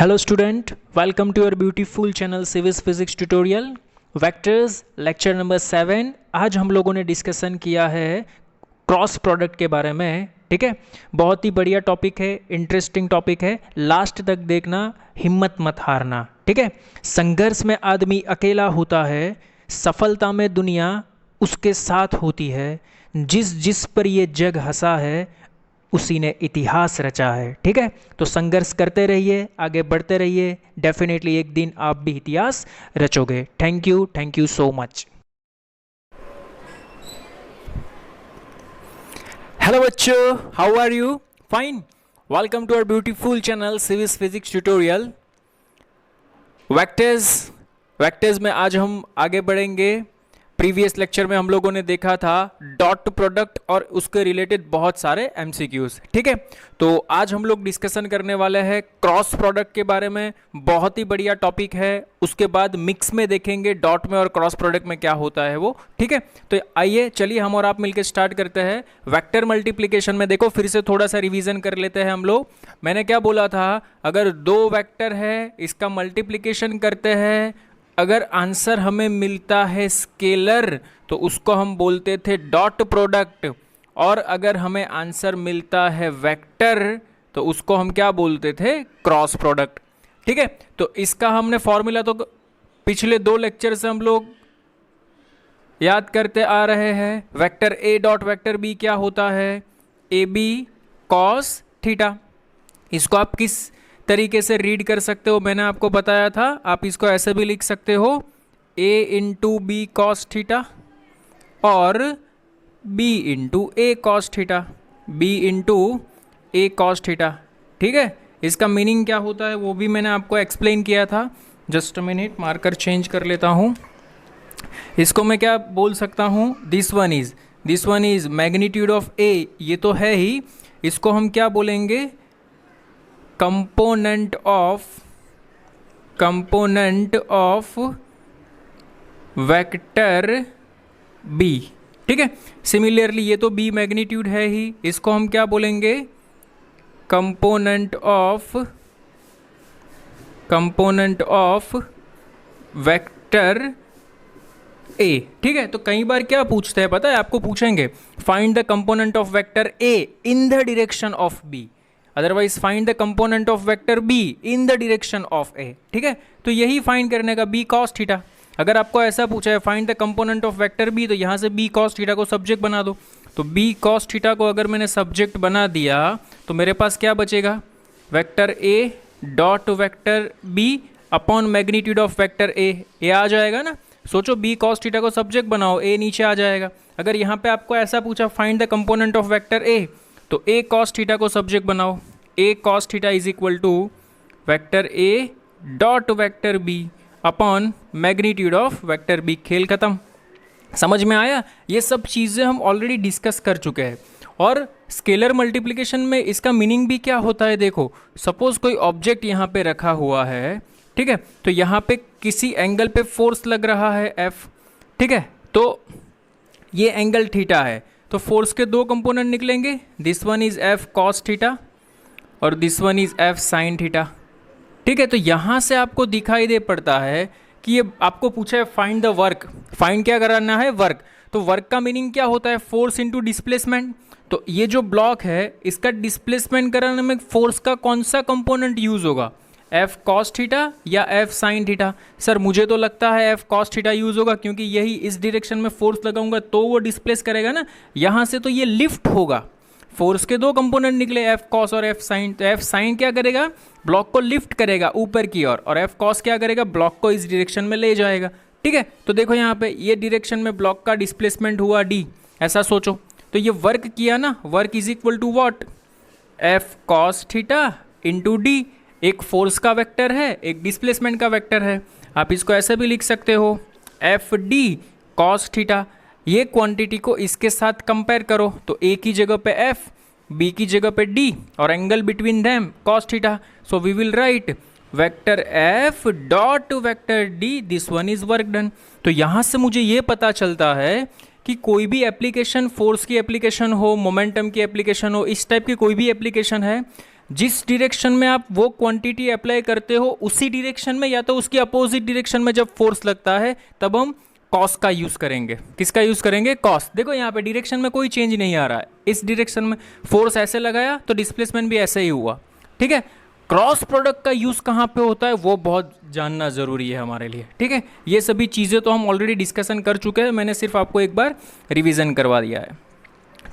Hello student, welcome to your beautiful channel Civis Physics Tutorial Vectors lecture number 7। आज हम लोगों ने discussion किया है क्रॉस प्रोडक्ट के बारे में। ठीक है, बहुत ही बढ़िया टॉपिक है, इंटरेस्टिंग टॉपिक है, लास्ट तक देखना, हिम्मत मत हारना। ठीक है, संघर्ष में आदमी अकेला होता है, सफलता में दुनिया उसके साथ होती है, जिस जिस पर ये जग हंसा है उसी ने इतिहास रचा है। ठीक है, तो संघर्ष करते रहिए, आगे बढ़ते रहिए, डेफिनेटली एक दिन आप भी इतिहास रचोगे। Thank you so much. Hello बच्चों, how are you? Fine, welcome to our beautiful channel सिविस फिजिक्स ट्यूटोरियल वेक्टर्स में आज हम आगे बढ़ेंगे। प्रीवियस लेक्चर में हम लोगों ने देखा था डॉट प्रोडक्ट और उसके रिलेटेड बहुत सारे एमसीक्यूज। ठीक है, तो आज हम लोग डिस्कशन करने वाले हैं क्रॉस प्रोडक्ट के बारे में। बहुत ही बढ़िया टॉपिक है। उसके बाद मिक्स में देखेंगे डॉट में और क्रॉस प्रोडक्ट में क्या होता है वो। ठीक है, तो आइए चलिए हम और आप मिलकर स्टार्ट करते हैं। वेक्टर मल्टीप्लिकेशन में देखो, फिर से थोड़ा सा रिवीजन कर लेते हैं हम लोग। मैंने क्या बोला था, अगर दो वेक्टर है इसका मल्टीप्लिकेशन करते हैं, अगर आंसर हमें मिलता है स्केलर तो उसको हम बोलते थे डॉट प्रोडक्ट, और अगर हमें आंसर मिलता है वेक्टर तो उसको हम क्या बोलते थे, क्रॉस प्रोडक्ट। ठीक है, तो इसका हमने फॉर्मूला तो पिछले दो लेक्चर से हम लोग याद करते आ रहे हैं। Vector A dot vector B क्या होता है, ए बी कॉस थीटा। इसको आप किस तरीके से रीड कर सकते हो मैंने आपको बताया था। आप इसको ऐसे भी लिख सकते हो, a into B cos theta और b into A cos theta, b into A cos theta. ठीक है, इसका मीनिंग क्या होता है वो भी मैंने आपको एक्सप्लेन किया था। Just a minute, marker change कर लेता हूँ। इसको मैं क्या बोल सकता हूँ, this one is magnitude of a, ये तो है ही। इसको हम क्या बोलेंगे, कंपोनेंट ऑफ वेक्टर b। ठीक है, सिमिलरली ये तो b मैग्नीट्यूड है ही, इसको हम क्या बोलेंगे, कंपोनेंट ऑफ वेक्टर a। ठीक है, तो कई बार क्या पूछते हैं पता है आपको, पूछेंगे find the component of vector a in the direction of b, otherwise find the component of vector b in the direction of a। ठीक है, तो यही फाइंड करने का b cos थीटा। अगर आपको ऐसा पूछा है find the component of vector b, तो यहाँ से b cos थीटा को सब्जेक्ट बना दो। तो b cos थीटा को अगर मैंने सब्जेक्ट बना दिया तो मेरे पास क्या बचेगा, vector a dot vector b upon magnitude of vector a। ये आ जाएगा ना, सोचो b cos थीटा को सब्जेक्ट बनाओ, a नीचे आ जाएगा। अगर यहाँ पे आपको ऐसा पूछा find the component of vector a, तो a cos थीटा को सब्जेक्ट बनाओ, a cos theta is equal to vector a dot vector b upon magnitude of vector b। खेल खत्म। समझ में आया? ये सब चीज़ें हम ऑलरेडी डिस्कस कर चुके हैं। और स्केलर मल्टीप्लिकेशन में इसका मीनिंग भी क्या होता है, देखो सपोज कोई ऑब्जेक्ट यहाँ पे रखा हुआ है, ठीक है, तो यहाँ पे किसी एंगल पे फोर्स लग रहा है F। ठीक है, तो ये एंगल थीटा है, तो फोर्स के दो कंपोनेंट निकलेंगे, this one is F cos theta और this one is F sin theta. ठीक है, तो यहाँ से आपको दिखाई दे पड़ता है कि ये आपको पूछा है फाइंड द वर्क, फाइंड क्या कराना है, वर्क। तो वर्क का मीनिंग क्या होता है, फोर्स इनटू डिस्प्लेसमेंट। तो ये जो ब्लॉक है इसका डिस्प्लेसमेंट कराने में फोर्स का कौन सा कंपोनेंट यूज होगा, F cos थीटा या F sin थीटा? सर मुझे तो लगता है F cos थीटा यूज होगा, क्योंकि यही इस डायरेक्शन में फोर्स लगाऊंगा तो वो डिस्प्लेस करेगा ना, यहाँ से तो ये लिफ्ट होगा। फोर्स के दो कंपोनेंट निकले F cos और F sin, तो F sin क्या करेगा, ब्लॉक को लिफ्ट करेगा ऊपर की ओर, और F cos क्या करेगा, ब्लॉक को इस डायरेक्शन में ले जाएगा। ठीक है, तो देखो यहाँ पे ये डायरेक्शन में ब्लॉक का डिस्प्लेसमेंट हुआ d, ऐसा सोचो। तो ये वर्क किया ना, work is equal to what, F cos theta into d। एक फोर्स का वेक्टर है, एक डिस्प्लेसमेंट का वेक्टर है। आप इसको ऐसे भी लिख सकते हो, एफ डी कॉस थीटा। ये क्वांटिटी को इसके साथ कंपेयर करो, तो ए की जगह पे एफ, बी की जगह पे डी, और angle between them cos theta. So we will write vector F dot vector D, this one is work done. तो यहाँ से मुझे ये पता चलता है कि कोई भी एप्लीकेशन, फोर्स की एप्लीकेशन हो, मोमेंटम की एप्लीकेशन हो, इस टाइप की कोई भी एप्लीकेशन है जिस डिरेक्शन में आप वो क्वांटिटी अप्लाई करते हो उसी डिरेक्शन में या तो उसकी अपोजिट डिरेक्शन में जब फोर्स लगता है तब हम कॉस का यूज़ करेंगे। किसका यूज़ करेंगे? कॉस। देखो यहाँ पे डिरेक्शन में कोई चेंज नहीं आ रहा है, इस डिरेक्शन में फोर्स ऐसे लगाया तो डिस्प्लेसमेंट भी ऐसे ही हुआ, ठीक है। क्रॉस प्रोडक्ट का यूज़ कहाँ पे होता है वो बहुत जानना ज़रूरी है हमारे लिए, ठीक है। ये सभी चीज़ें तो हम ऑलरेडी डिस्कशन कर चुके हैं, मैंने सिर्फ आपको एक बार रिवीजन करवा दिया है,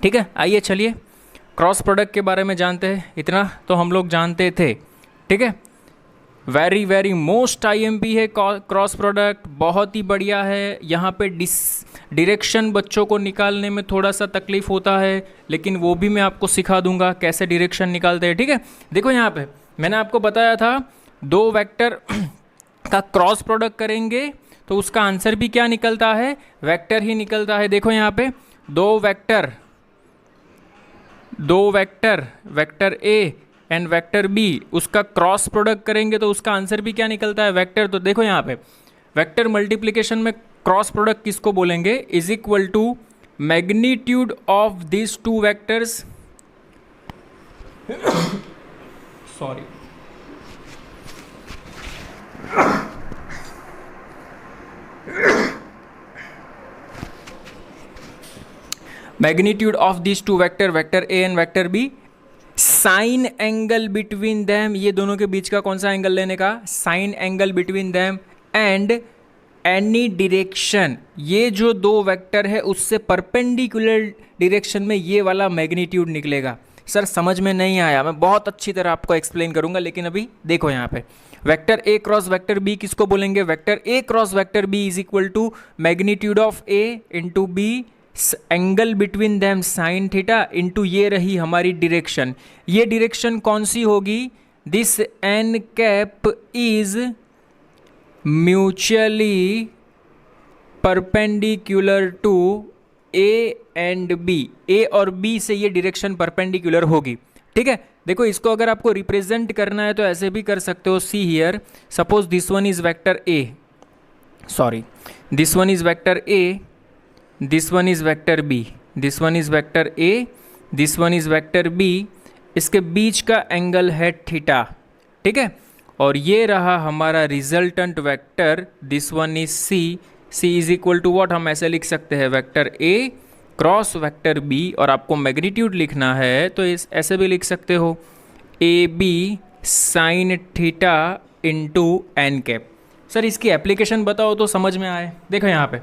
ठीक है। आइए चलिए क्रॉस प्रोडक्ट के बारे में जानते हैं। इतना तो हम लोग जानते थे, ठीक है। वेरी वेरी मोस्ट IMP है क्रॉस प्रोडक्ट, बहुत ही बढ़िया है। यहाँ पे डिरेक्शन बच्चों को निकालने में थोड़ा सा तकलीफ होता है, लेकिन वो भी मैं आपको सिखा दूंगा कैसे डिरेक्शन निकालते हैं, ठीक है। देखो यहाँ पे मैंने आपको बताया था दो वेक्टर का क्रॉस प्रोडक्ट करेंगे तो उसका आंसर भी क्या निकलता है? वेक्टर ही निकलता है। देखो यहाँ पे दो vector vector A and vector B, उसका क्रॉस प्रोडक्ट करेंगे तो उसका आंसर भी क्या निकलता है? वेक्टर। तो देखो यहाँ पे वेक्टर मल्टीप्लिकेशन में क्रॉस प्रोडक्ट किसको बोलेंगे? Is equal to magnitude of this two vectors, sorry, magnitude of this two vector A and vector B, sine angle between them, ये दोनों के बीच का कौन सा एंगल लेने का? Sign angle between them, and any direction, ये जो दो वेक्टर है उससे परपेंडिकुलर डिरेक्शन में ये वाला मैग्नीट्यूड निकलेगा। सर समझ में नहीं आया, मैं बहुत अच्छी तरह आपको एक्सप्लेन करूंगा, लेकिन अभी देखो यहाँ पे vector A cross vector B किसको बोलेंगे? Vector A cross vector B is equal to magnitude of A into B, angle between them sine theta, into ये रही हमारी डिरेक्शन। ये डिरेक्शन कौन सी होगी? This n cap is mutually perpendicular to A and B, A और B से ये डिरेक्शन परपेंडिकुलर होगी, ठीक है। देखो इसको अगर आपको रिप्रेजेंट करना है तो ऐसे भी कर सकते हो। See here, suppose this one is vector A, sorry, this one is vector A, this one is vector B, this one is vector A, this one is vector B, इसके बीच का एंगल है थीटा, ठीक है। और ये रहा हमारा resultant vector, this one is C is equal to what, हम ऐसे लिख सकते हैं vector A cross vector B, और आपको मैग्नीट्यूड लिखना है तो इस ऐसे भी लिख सकते हो AB sine theta into N cap. Sir इसकी एप्लीकेशन बताओ तो समझ में आए। देखो यहाँ पे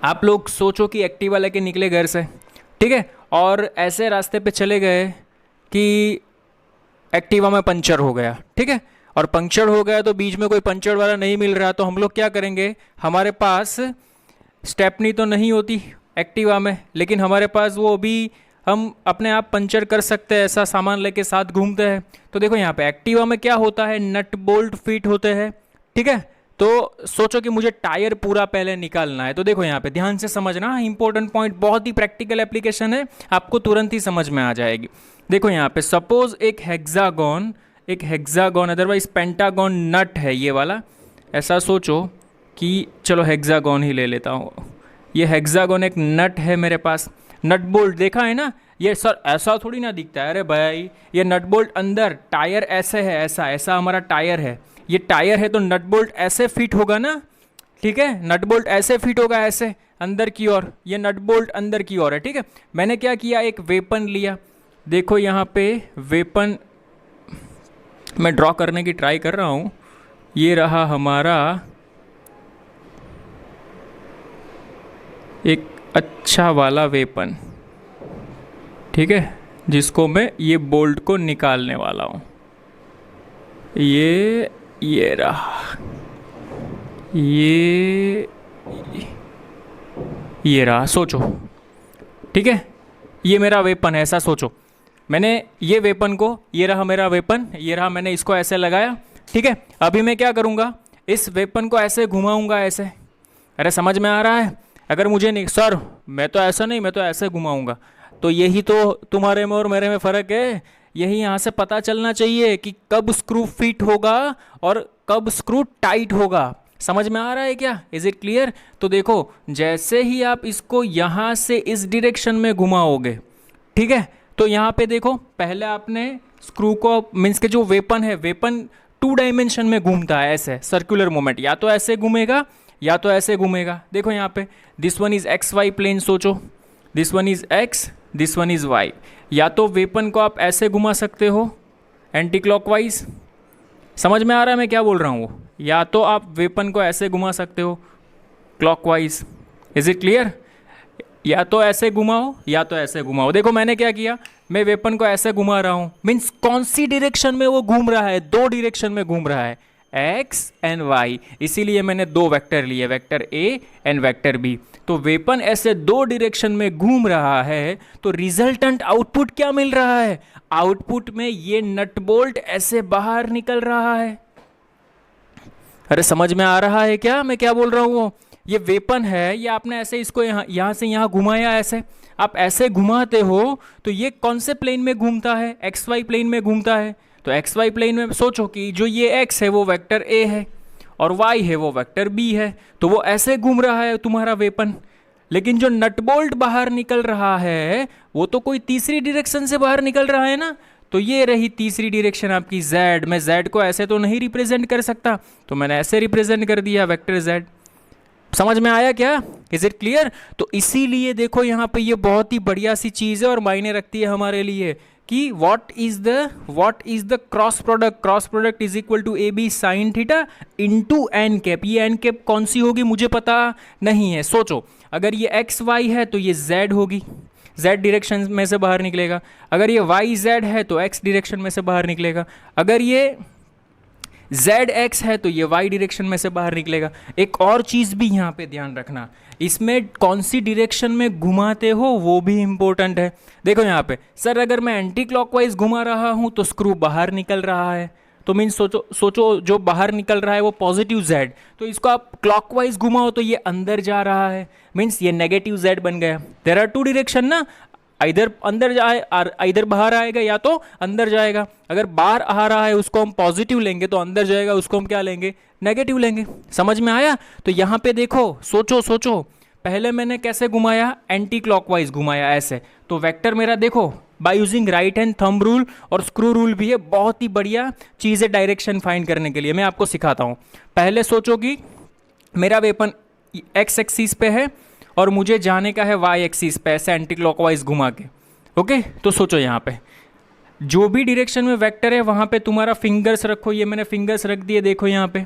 आप लोग सोचो कि एक्टिवा लेके निकले घर से, ठीक है, और ऐसे रास्ते पे चले गए कि एक्टिवा में पंचर हो गया, ठीक है, और पंक्चर हो गया तो बीच में कोई पंचर वाला नहीं मिल रहा, तो हम लोग क्या करेंगे? हमारे पास स्टेपनी तो नहीं होती एक्टिवा में, लेकिन हमारे पास वो भी हम अपने आप पंचर कर सकते हैं, ऐसा सामान लेके साथ घूमते हैं। तो देखो यहाँ पे एक्टिवा में क्या होता है? नट बोल्ट फिट होते हैं, ठीक है। तो सोचो कि मुझे टायर पूरा पहले निकालना है, तो देखो यहाँ पे ध्यान से समझना, इंपॉर्टेंट पॉइंट, बहुत ही प्रैक्टिकल एप्लीकेशन है, आपको तुरंत ही समझ में आ जाएगी। देखो यहाँ पे सपोज एक हेक्सागोन अदरवाइज पेंटागोन नट है ये वाला, ऐसा सोचो कि चलो हेक्सागोन ही ले लेता हूँ, ये हेक्सागोन एक नट है मेरे पास, नट बोल्ट देखा है ना, ये सर ऐसा थोड़ी ना दिखता है, अरे भाई ये नट बोल्ट अंदर, टायर ऐसे है, ऐसा हमारा टायर है, ये टायर है तो नट बोल्ट ऐसे फिट होगा ना, ठीक है, नट बोल्ट ऐसे फिट होगा ऐसे अंदर की ओर, ये नट बोल्ट अंदर की ओर है, ठीक है। मैंने क्या किया? एक वेपन लिया, देखो यहाँ पे वेपन मैं ड्रॉ करने की ट्राई कर रहा हूँ, ये रहा हमारा एक अच्छा वाला वेपन, ठीक है, जिसको मैं ये बोल्ट को निकालने वाला हूँ, ये रहा, ये रहा, सोचो, ठीक है, ये मेरा वेपन है, ऐसा सोचो, मैंने ये वेपन को, ये रहा मेरा वेपन, ये रहा, मैंने इसको ऐसे लगाया, ठीक है। अभी मैं क्या करूँगा? इस वेपन को ऐसे घुमाऊँगा, ऐसे, अरे समझ में आ रहा है? अगर मुझे नहीं, सर मैं तो ऐसा नहीं, मैं तो ऐसे घुमाऊँगा, तो यही तो तुम्हारे में और मेरे में फ़र्क है, यही यहाँ से पता चलना चाहिए कि कब स्क्रू फिट होगा और कब स्क्रू टाइट होगा। समझ में आ रहा है क्या? Is it clear? तो देखो जैसे ही आप इसको यहाँ से इस डायरेक्शन में घुमाओगे, ठीक है, तो यहाँ पे देखो पहले आपने स्क्रू को मीन्स के जो वेपन है, वेपन 2 डायमेंशन में घूमता है ऐसे सर्कुलर मोमेंट, या तो ऐसे घूमेगा या तो ऐसे घूमेगा। देखो यहाँ पे this one is x y plane, सोचो this one is x, this one is y. या तो वेपन को आप ऐसे घुमा सकते हो एंटी क्लॉकवाइज, समझ में आ रहा है मैं क्या बोल रहा हूँ, या तो आप वेपन को ऐसे घुमा सकते हो क्लॉकवाइज। Is it clear? या तो ऐसे घुमाओ या तो ऐसे घुमाओ। देखो मैंने क्या किया, मैं वेपन को ऐसे घुमा रहा हूँ, मीन्स कौन सी डायरेक्शन में वो घूम रहा है, 2 डायरेक्शन में घूम रहा है, एक्स एंड वाई, इसीलिए मैंने 2 वेक्टर लिए, vector A and vector B. तो वेपन ऐसे 2 डायरेक्शन में घूम रहा है, तो रिजल्टेंट आउटपुट क्या मिल रहा है, आउटपुट में ये नट बोल्ट ऐसे बाहर निकल रहा है। अरे समझ में आ रहा है क्या मैं क्या बोल रहा हूँ? ये वेपन है, ये आपने ऐसे इसको यहाँ से यहाँ घुमाया, ऐसे आप ऐसे घुमाते हो तो ये कौन से प्लेन में घूमता है, एक्स वाई प्लेन में घूमता है। तो एक्स वाई प्लेन में सोचो कि जो ये एक्स है वो वेक्टर ए है और वाई है वो वेक्टर बी है, तो वो ऐसे घूम रहा है तुम्हारा वेपन। लेकिन जो नट बोल्ट बाहर निकल रहा है वो तो कोई तीसरी डायरेक्शन से बाहर निकल रहा है ना, तो ये रही तीसरी डायरेक्शन आपकी z। मैं z को ऐसे तो नहीं रिप्रेजेंट कर सकता, तो मैंने ऐसे रिप्रेजेंट कर दिया वेक्टर z। समझ में आया क्या? Is it clear? तो इसीलिए देखो यहाँ पे ये बहुत ही बढ़िया सी चीज़ है और मायने रखती है हमारे लिए कि what is the cross product. Cross product is equal to A B sine theta into N cap. ये एन कैप कौन सी होगी मुझे पता नहीं है। सोचो अगर ये एक्स वाई है तो ये z होगी, z डायरेक्शन में से बाहर निकलेगा। अगर ये वाई z है तो x डायरेक्शन में से बाहर निकलेगा। अगर ये जेड एक्स है तो ये वाई डायरेक्शन में से बाहर निकलेगा। एक और चीज़ भी यहाँ पे ध्यान रखना, इसमें कौन सी डायरेक्शन में घुमाते हो वो भी इंपॉर्टेंट है। देखो यहाँ पे सर अगर मैं एंटी क्लॉकवाइज घुमा रहा हूँ तो स्क्रू बाहर निकल रहा है, तो मीन्स सोचो जो बाहर निकल रहा है वो पॉजिटिव जेड, तो इसको आप क्लॉकवाइज घुमाओ तो ये अंदर जा रहा है, मीन्स ये नेगेटिव जेड बन गया। देयर आर 2 डायरेक्शन ना, इधर अंदर जाए और इधर बाहर आएगा या तो अंदर जाएगा। अगर बाहर आ रहा है उसको हम पॉजिटिव लेंगे, तो अंदर जाएगा उसको हम क्या लेंगे, नेगेटिव लेंगे। समझ में आया? तो यहाँ पे देखो सोचो पहले मैंने कैसे घुमाया, एंटी क्लॉकवाइज घुमाया ऐसे, तो वेक्टर मेरा देखो by using right hand thumb rule और स्क्रू रूल भी है, बहुत ही बढ़िया चीज़ है डायरेक्शन फाइंड करने के लिए। मैं आपको सिखाता हूँ। पहले सोचो कि मेरा वेपन एक्स एक्सिस पे है और मुझे जाने का है वाई एक्सिस पे ऐसे एंटी क्लॉकवाइज घुमा के। ओके, तो सोचो यहाँ पे जो भी डायरेक्शन में वेक्टर है वहाँ पे तुम्हारा फिंगर्स रखो। ये मैंने फिंगर्स रख दिए, देखो यहाँ पे।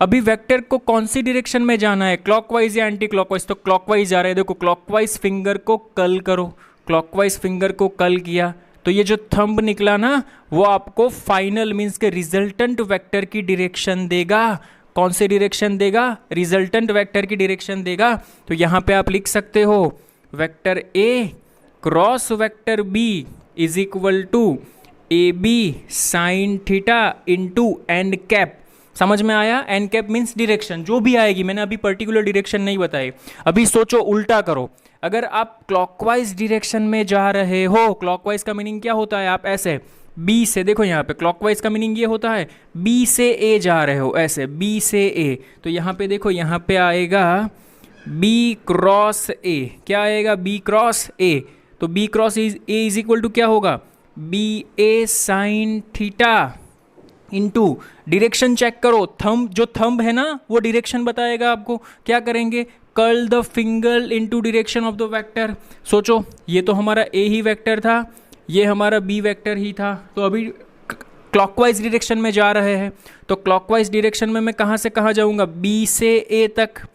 अभी वेक्टर को कौन सी डायरेक्शन में जाना है, क्लॉकवाइज या एंटी क्लॉकवाइज? तो क्लॉकवाइज जा रहे हैं। देखो क्लॉकवाइज फिंगर को कर्ल करो, क्लॉकवाइज फिंगर को कर्ल किया तो ये जो थंब निकला ना वो आपको फाइनल मीन्स के रिजल्टेंट वेक्टर की डायरेक्शन देगा। कौन से डायरेक्शन देगा? रिजल्टेंट वेक्टर की डायरेक्शन देगा। तो यहाँ पे आप लिख सकते हो vector A cross vector B is equal to A B sine theta into N cap. समझ में आया? एन कैप मीन्स डायरेक्शन जो भी आएगी, मैंने अभी पर्टिकुलर डायरेक्शन नहीं बताई। अभी सोचो उल्टा करो, अगर आप क्लॉकवाइज डायरेक्शन में जा रहे हो, क्लॉकवाइज का मीनिंग क्या होता है, आप ऐसे बी से, देखो यहाँ पे क्लॉकवाइज का मीनिंग ये होता है बी से ए जा रहे हो, ऐसे बी से ए, तो यहाँ पे देखो यहाँ पे आएगा बी क्रॉस ए। क्या आएगा? B cross A. तो B cross A is equal to क्या होगा, B A sine theta into direction check करो, थंब जो थंब है ना वो डायरेक्शन बताएगा आपको। क्या करेंगे, curl the finger into direction of the vector. सोचो ये तो हमारा ए ही वेक्टर था, ये हमारा बी वेक्टर ही था, तो अभी क्लॉकवाइज डायरेक्शन में जा रहे हैं। तो क्लॉकवाइज डायरेक्शन में मैं कहाँ से कहाँ जाऊँगा, बी से ए तक,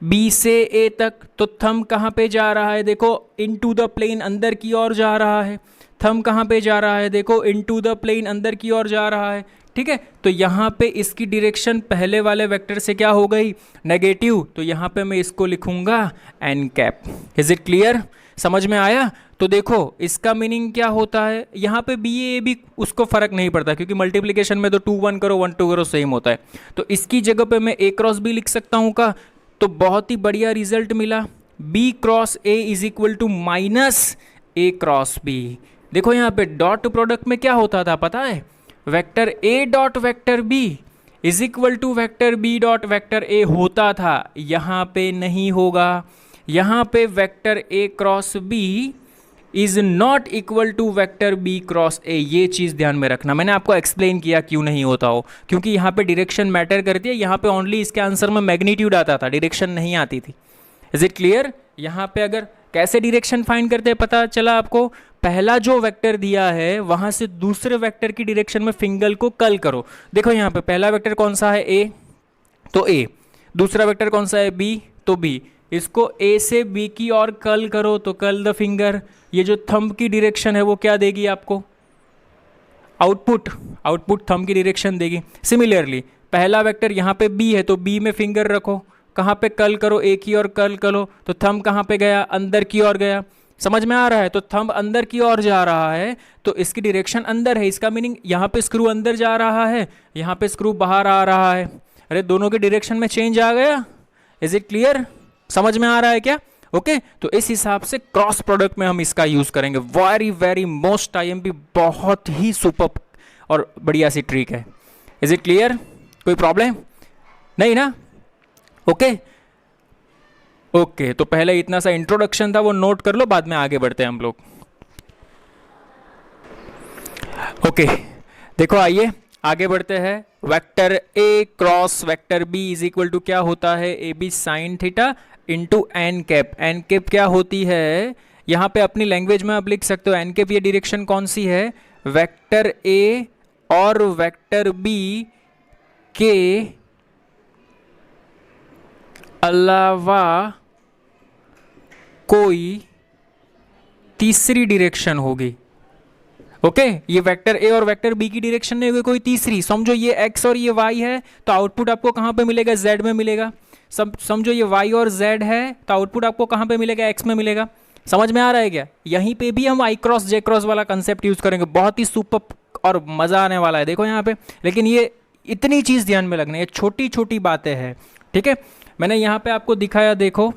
बी से ए तक। तो थंब कहाँ पे जा रहा है, देखो इनटू द प्लेन अंदर की ओर जा रहा है। थंब कहाँ पे जा रहा है, देखो इनटू द प्लेन अंदर की ओर जा रहा है। ठीक है, तो यहाँ पे इसकी डायरेक्शन पहले वाले वेक्टर से क्या हो गई, नेगेटिव, तो यहाँ पे मैं इसको लिखूंगा n cap. Is it clear? समझ में आया? तो देखो इसका मीनिंग क्या होता है, यहाँ पे बी ए भी उसको फर्क नहीं पड़ता क्योंकि मल्टीप्लिकेशन में तो 2 1 करो 1 2 करो सेम होता है। तो इसकी जगह पे मैं ए क्रॉस बी लिख सकता हूँ का, तो बहुत ही बढ़िया रिजल्ट मिला। B cross A is equal to minus A cross B. देखो यहाँ पे डॉट प्रोडक्ट में क्या होता था पता है, vector A dot vector B is equal to vector B dot vector A होता था, यहाँ पे नहीं होगा। यहाँ पे vector A cross B is not equal to vector B cross A. ये चीज़ ध्यान में रखना, मैंने आपको एक्सप्लेन किया क्यों नहीं होता हो, क्योंकि यहाँ पे डायरेक्शन मैटर करती है। यहाँ पे ओनली इसके आंसर में मैग्नीट्यूड आता था, डायरेक्शन नहीं आती थी। Is it clear? यहाँ पे अगर कैसे डायरेक्शन फाइंड करते हैं पता चला आपको, पहला जो वेक्टर दिया है वहां से दूसरे वेक्टर की डायरेक्शन में फिंगर को कल करो। देखो यहाँ पे पहला वेक्टर कौन सा है, ए, तो ए। दूसरा वेक्टर कौन सा है, बी, तो बी। इसको ए से बी की ओर कल करो तो कल द फिंगर। ये जो थंब की डायरेक्शन है वो क्या देगी आपको, आउटपुट। आउटपुट थंब की डायरेक्शन देगी। सिमिलरली पहला वेक्टर यहाँ पे बी है तो बी में फिंगर रखो, कहाँ पे कल करो, ए की ओर कल करो तो थंब कहाँ पे गया, अंदर की ओर गया। समझ में आ रहा है? तो थंब अंदर की ओर जा रहा है तो इसकी डायरेक्शन अंदर है। इसका मीनिंग यहाँ पे स्क्रू अंदर जा रहा है, यहाँ पे स्क्रू बाहर आ रहा है। अरे दोनों की डायरेक्शन में चेंज आ गया। Is it clear? समझ में आ रहा है क्या? ओके तो इस हिसाब से क्रॉस प्रोडक्ट में हम इसका यूज करेंगे। वेरी वेरी मोस्ट आईएमपी, बहुत ही सुपर और बढ़िया सी ट्रिक है। Is it clear? कोई प्रॉब्लम नहीं ना? ओके ओके तो पहले इतना सा इंट्रोडक्शन था, वो नोट कर लो, बाद में आगे बढ़ते हैं हम लोग। ओके देखो आइए आगे बढ़ते हैं। Vector A cross vector B is equal to क्या होता है, A B sine theta into N cap. N cap क्या होती है, यहाँ पे अपनी लैंग्वेज में आप लिख सकते हो एन कैप। ये डायरेक्शन कौन सी है, वेक्टर ए और वेक्टर बी के अलावा कोई तीसरी डायरेक्शन होगी। ओके ये वेक्टर ए और वेक्टर बी की डायरेक्शन नहीं होगी, कोई तीसरी। समझो ये एक्स और ये वाई है तो आउटपुट आपको कहां पे मिलेगा, जेड में मिलेगा। समझो ये वाई और जेड है तो आउटपुट आपको कहां पे मिलेगा, एक्स में मिलेगा। समझ में आ रहा है क्या? यहीं पे भी हम आई क्रॉस जे क्रॉस वाला कंसेप्ट यूज करेंगे, बहुत ही सुपर और मजा आने वाला है। देखो यहाँ पे, लेकिन ये इतनी चीज ध्यान में लगनी है, छोटी छोटी बातें हैं। ठीक है मैंने यहाँ पे आपको दिखाया, देखो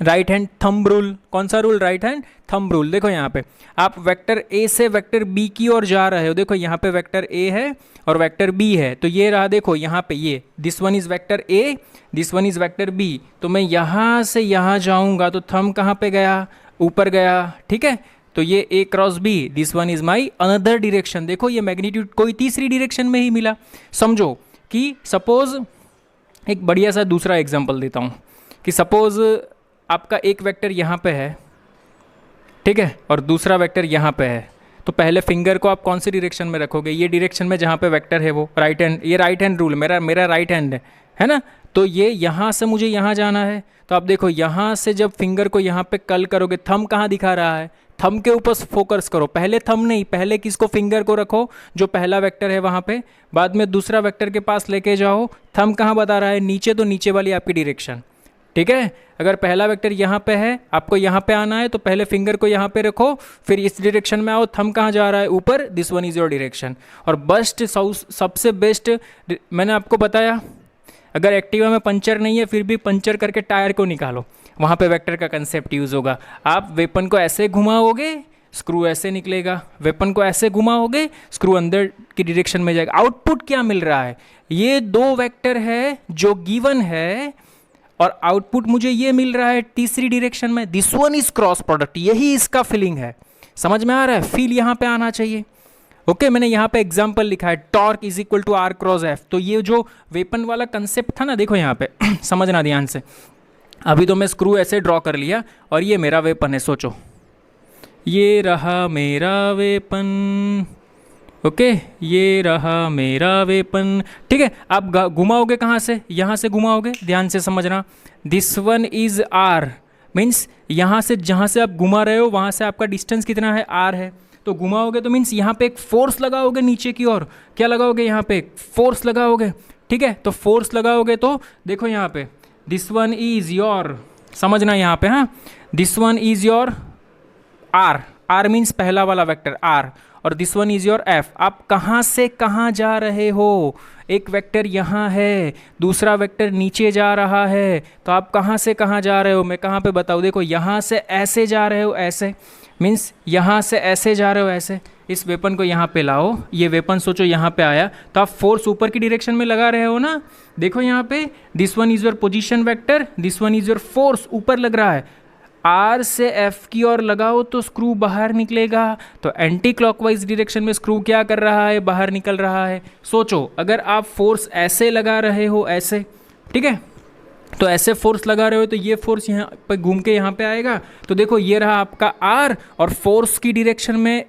राइट हैंड थंब रूल। कौन सा rule, right hand thumb rule. देखो यहाँ पे आप वेक्टर ए से वेक्टर बी की ओर जा रहे हो। देखो यहाँ पे वेक्टर ए है और वेक्टर बी है, तो ये रहा। देखो यहाँ पे ये this one is vector A, this one is vector B. तो मैं यहाँ से यहाँ जाऊँगा तो थंब कहाँ पे गया, ऊपर गया। ठीक है तो ये A cross B, this one is my another direction. देखो ये मैग्नीट्यूड कोई तीसरी डायरेक्शन में ही मिला। समझो कि सपोज एक बढ़िया सा दूसरा एग्जाम्पल देता हूँ कि सपोज आपका एक वेक्टर यहाँ पे है, ठीक है, और दूसरा वेक्टर यहाँ पे है। तो पहले फिंगर को आप कौन सी डायरेक्शन में रखोगे, ये डायरेक्शन में जहाँ पे वेक्टर है वो राइट हैंड। ये राइट हैंड रूल, मेरा राइट हैंड है ना। तो ये यहाँ से मुझे यहाँ जाना है, तो आप देखो यहाँ से जब फिंगर को यहाँ पे कल करोगे, थंब कहाँ दिखा रहा है, थंब के ऊपर फोकस करो। पहले थंब नहीं, पहले किसको, फिंगर को रखो जो पहला वेक्टर है वहाँ पे, बाद में दूसरा वेक्टर के पास लेके जाओ। थंब कहाँ बता रहा है, नीचे, तो नीचे वाली आपकी डायरेक्शन। ठीक है अगर पहला वेक्टर यहाँ पे है, आपको यहाँ पे आना है, तो पहले फिंगर को यहाँ पे रखो, फिर इस डायरेक्शन में आओ। थंब कहाँ जा रहा है, ऊपर, this one is your direction. और बेस्ट, सबसे बेस्ट मैंने आपको बताया, अगर एक्टिवा में पंचर नहीं है फिर भी पंचर करके टायर को निकालो, वहाँ पे वेक्टर का कंसेप्ट यूज़ होगा। आप वेपन को ऐसे घुमाओगे, स्क्रू ऐसे निकलेगा। वेपन को ऐसे घुमाओगे, स्क्रू अंदर की डायरेक्शन में जाएगा। आउटपुट क्या मिल रहा है, ये दो वेक्टर है जो गिवन है और आउटपुट मुझे ये मिल रहा है तीसरी डायरेक्शन में। This one is cross product, यही इसका फीलिंग है। समझ में आ रहा है? फील यहाँ पे आना चाहिए। ओके मैंने यहाँ पे एग्जांपल लिखा है, torque is equal to r cross F. तो ये जो वेपन वाला कंसेप्ट था ना, देखो यहाँ पे समझना ध्यान से। अभी तो मैं स्क्रू ऐसे ड्रॉ कर लिया और ये मेरा वेपन है। सोचो ये रहा मेरा वेपन, ओके ये रहा मेरा वेपन। ठीक है आप घुमाओगे कहाँ से, यहाँ से घुमाओगे, ध्यान से समझना। This one is r, means यहाँ से जहाँ से आप घुमा रहे हो वहाँ से आपका डिस्टेंस कितना है, आर है। तो घुमाओगे तो मीन्स यहाँ पे एक फोर्स लगाओगे नीचे की ओर। क्या लगाओगे, यहाँ पे एक फोर्स लगाओगे। ठीक है तो फोर्स लगाओगे तो देखो यहाँ पे दिस वन इज योर, समझना यहाँ पे, हाँ, this one is your r, r means पहला वाला वेक्टर आर, और this one is your F. आप कहाँ से कहाँ जा रहे हो, एक वेक्टर यहाँ है, दूसरा वेक्टर नीचे जा रहा है, तो आप कहाँ से कहाँ जा रहे हो, मैं कहाँ पे बताऊँ। देखो यहाँ से ऐसे जा रहे हो, ऐसे मीन्स यहाँ से ऐसे जा रहे हो, ऐसे। इस वेपन को यहाँ पे लाओ, ये वेपन सोचो यहाँ पे आया, तो आप फोर्स ऊपर की डायरेक्शन में लगा रहे हो ना। देखो यहाँ पे this one is your position vector, this one is your force, ऊपर लग रहा है। आर से एफ की ओर लगाओ तो स्क्रू बाहर निकलेगा, तो एंटी क्लॉकवाइज डायरेक्शन में स्क्रू क्या कर रहा है, बाहर निकल रहा है। सोचो अगर आप फोर्स ऐसे लगा रहे हो, ऐसे, ठीक है, तो ऐसे फोर्स लगा रहे हो तो ये फोर्स यहाँ पे घूम के यहाँ पे आएगा, तो देखो ये रहा आपका आर, और फोर्स की डायरेक्शन में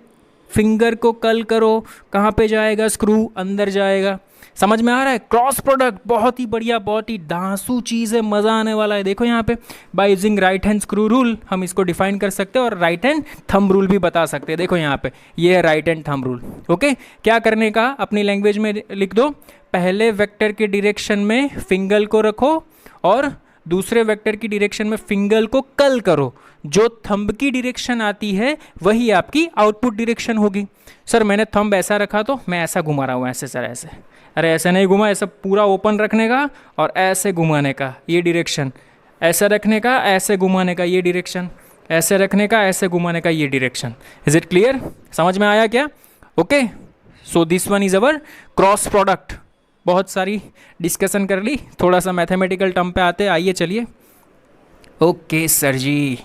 फिंगर को कल करो, कहाँ पे जाएगा, स्क्रू अंदर जाएगा। समझ में आ रहा है? क्रॉस प्रोडक्ट बहुत ही बढ़िया, बहुत ही धांसू चीज़ है, मज़ा आने वाला है। देखो यहाँ पे by using right hand screw rule हम इसको डिफाइन कर सकते हैं और राइट हैंड थंब रूल भी बता सकते हैं। देखो यहाँ पे ये है right hand thumb rule. Okay, क्या करने का, अपनी लैंग्वेज में लिख दो, पहले वेक्टर के डायरेक्शन में फिंगर को रखो और दूसरे वेक्टर की डायरेक्शन में फिंगर को कल करो, जो थंब की डायरेक्शन आती है वही आपकी आउटपुट डायरेक्शन होगी। सर मैंने थंब ऐसा रखा तो मैं ऐसा घुमा रहा हूँ, ऐसे सर ऐसे, अरे ऐसे नहीं घुमा, ऐसा पूरा ओपन रखने का और ऐसे घुमाने का ये डायरेक्शन, ऐसा रखने का ऐसे घुमाने का ये डायरेक्शन, ऐसे रखने का ऐसे घुमाने का ये डायरेक्शन। Is it clear? समझ में आया क्या? Okay, so this one is our cross product. बहुत सारी डिस्कशन कर ली, थोड़ा सा मैथमेटिकल टर्म पे आते, आइए चलिए। ओके सर जी,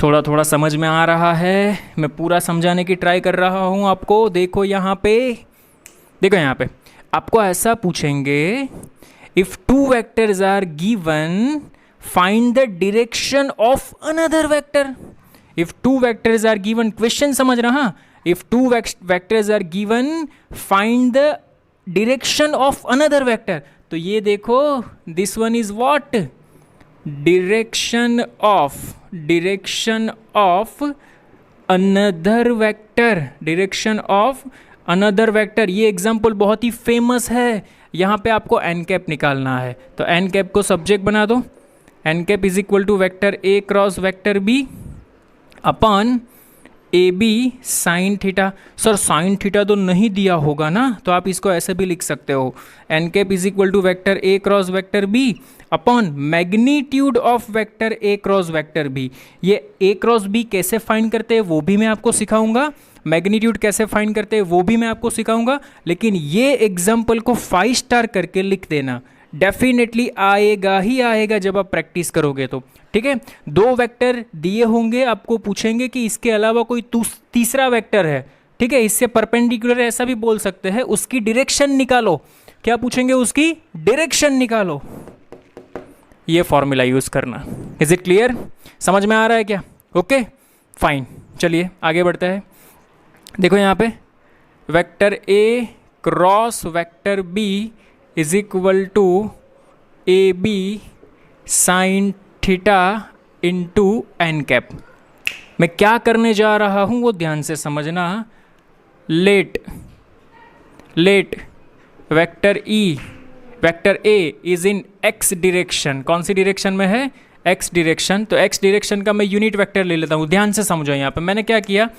थोड़ा थोड़ा समझ में आ रहा है, मैं पूरा समझाने की ट्राई कर रहा हूँ आपको। देखो यहाँ पे, देखो यहाँ पे आपको ऐसा पूछेंगे, if two vectors are given find the direction of another vector. If two vectors are given, question समझ रहा, if two vectors are given find the direction of another vector. तो ये देखो this one is what, direction of another vector, direction of another vector. ये example बहुत ही famous है। यहाँ पे आपको एन कैप निकालना है, तो एन कैप को सब्जेक्ट बना दो, n cap is equal to vector A cross vector B upon A B sine theta. Sir sine theta तो नहीं दिया होगा ना, तो आप इसको ऐसे भी लिख सकते हो, N cap is equal to vector A cross vector B upon magnitude of vector A cross vector B. ये ए क्रॉस बी कैसे फाइंड करते हैं वो भी मैं आपको सिखाऊंगा, मैग्नीट्यूड कैसे फाइंड करते हैं वो भी मैं आपको सिखाऊंगा, लेकिन ये एग्जाम्पल को 5 स्टार करके लिख देना, डेफिनेटली आएगा ही आएगा जब आप प्रैक्टिस करोगे तो। ठीक है, 2 वेक्टर दिए होंगे, आपको पूछेंगे कि इसके अलावा कोई तीसरा वेक्टर है, ठीक है, इससे परपेंडिकुलर ऐसा भी बोल सकते हैं, उसकी डायरेक्शन निकालो। क्या पूछेंगे? उसकी डायरेक्शन निकालो, ये फॉर्मूला यूज करना। Is it clear? समझ में आ रहा है क्या? ओके फाइन, चलिए आगे बढ़ते हैं। देखो यहाँ पे vector A cross vector B is equal to A B sine theta into N cap. मैं क्या करने जा रहा हूँ वो ध्यान से समझना। Let vector E, vector A is in X direction. कौन सी डायरेक्शन में है? X direction. तो एक्स डायरेक्शन का मैं यूनिट वेक्टर ले लेता हूँ, ध्यान से समझो। यहाँ पे मैंने क्या किया,